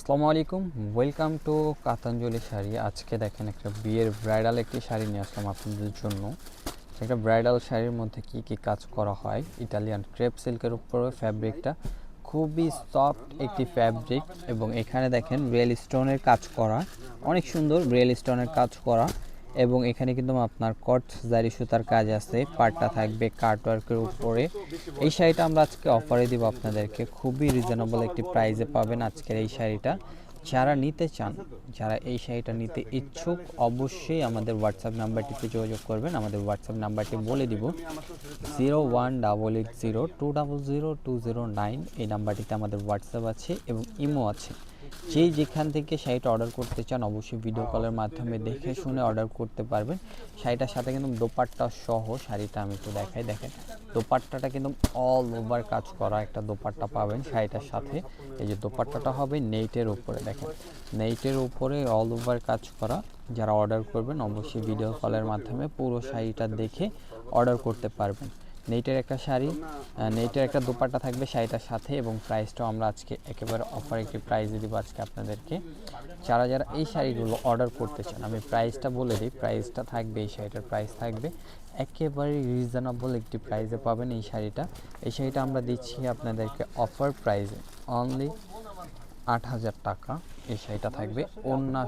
আসসালামু আলাইকুম, welcome to কাতাঞ্জলি sari. আজকে দেখেন একটা বিয়ের ব্রাইডাল একটি শাড়ি নিয়ে আসলাম আপনাদের জন্য। একটা ব্রাইডাল শাড়ির মধ্যে কি কি কাজ করা হয়, ইটালিয়ান ক্রেপ সিল্কের উপরে ফ্যাব্রিকটা খুবই সফট একটি ফ্যাব্রিক, এবং এখানে দেখেন রিয়েল স্টোনের কাজ করা, অনেক সুন্দর রিয়েল স্টোনের কাজ করা। এবং এখানে কিন্তু আপনার কট জারি সুতার কাজ আছে, পাটটা থাকবে কাটওয়ার্কের উপরে। এই শাড়িটা আমরা আজকে অফারে দিব আপনাদেরকে, খুবই রিজনেবল একটি প্রাইসে পাবেন আজকের এই শাড়িটা। যারা নিতে চান, যারা এই শাড়িটা নিতে ইচ্ছুক, অবশ্যই আমাদের হোয়াটসঅ্যাপ নাম্বারটিতে যোগাযোগ করবেন। আমাদের হোয়াটসঅ্যাপ নাম্বারটি বলে দিব, 018802002009। এই নাম্বারটিতে আমাদের হোয়াটসঅ্যাপ আছে এবং ইমো আছে। যেই যেখান থেকে শাড়িটা অর্ডার করতে চান অবশ্যই ভিডিও কলের মাধ্যমে দেখে শুনে অর্ডার করতে পারবেন। শাড়িটার সাথে কিন্তু দোপাট্টা সহ শাড়িটা আমি একটু দেখাই, দেখেন দোপাট্টাটা কিন্তু অল ওভার কাজ করা একটা দোপাট্টা পাবেন শাড়িটার সাথে। এই যে দোপাট্টাটা হবে নেইটের উপরে, দেখেন নেইটের উপরে অল ওভার কাজ করা। যারা অর্ডার করবেন অবশ্যই ভিডিও কলের মাধ্যমে পুরো শাড়িটা দেখে অর্ডার করতে পারবেন। নেইটের একটা শাড়ি, নেইটের একটা দোপাট্টা থাকবে শাড়িটার সাথে, এবং প্রাইসটাও আমরা আজকে একেবারে অফার একটি প্রাইসে দিব আজকে আপনাদেরকে। যারা যারা এই শাড়িগুলো অর্ডার করতে চান, আমি প্রাইসটা বলে দিই, প্রাইসটা থাকবে, এই শাড়িটার প্রাইস থাকবে একেবারে রিজনেবল একটি প্রাইসে পাবেন এই শাড়িটা। এই শাড়িটা আমরা দিচ্ছি আপনাদেরকে অফার প্রাইসে অনলি ৮,০০০ টাকা। এই শাড়িটা থাকবে ওড়না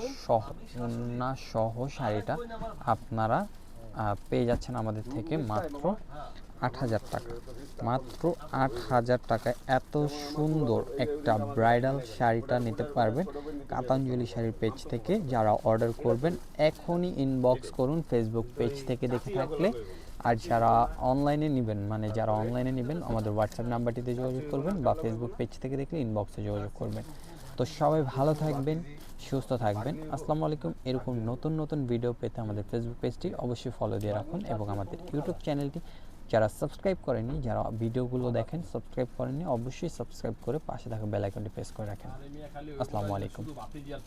সহ শাড়িটা আপনারা পেয়ে যাচ্ছেন আমাদের থেকে মাত্র ৮,০০০ টাকা। মাত্র ৮,০০০ টাকায় এত সুন্দর একটা ব্রাইডাল শাড়িটা নিতে পারবেন কাতাঞ্জলি শাড়ির পেজ থেকে। যারা অর্ডার করবেন এখনই ইনবক্স করুন ফেসবুক পেজ থেকে দেখে থাকলে। আর যারা অনলাইনে নেবেন, মানে যারা অনলাইনে নেবেন আমাদের হোয়াটসঅ্যাপ নাম্বারটিতে যোগাযোগ করবেন, বা ফেসবুক পেজ থেকে দেখলে ইনবক্সে যোগাযোগ করবেন। তো সবাই ভালো থাকবেন, সুস্থ থাকবেন। আসসালামু আলাইকুম। এরকম নতুন নতুন ভিডিও পেতে আমাদের ফেসবুক পেজটি অবশ্যই ফলো দিয়ে রাখুন, এবং আমাদের ইউটিউব চ্যানেলটি যারা সাবস্ক্রাইব করেনি, যারা ভিডিওগুলো দেখেন সাবস্ক্রাইব করেননি, অবশ্যই সাবস্ক্রাইব করে পাশে থাকা বেল আইকনটি প্রেস করে রাখেন। আসসালামু আলাইকুম।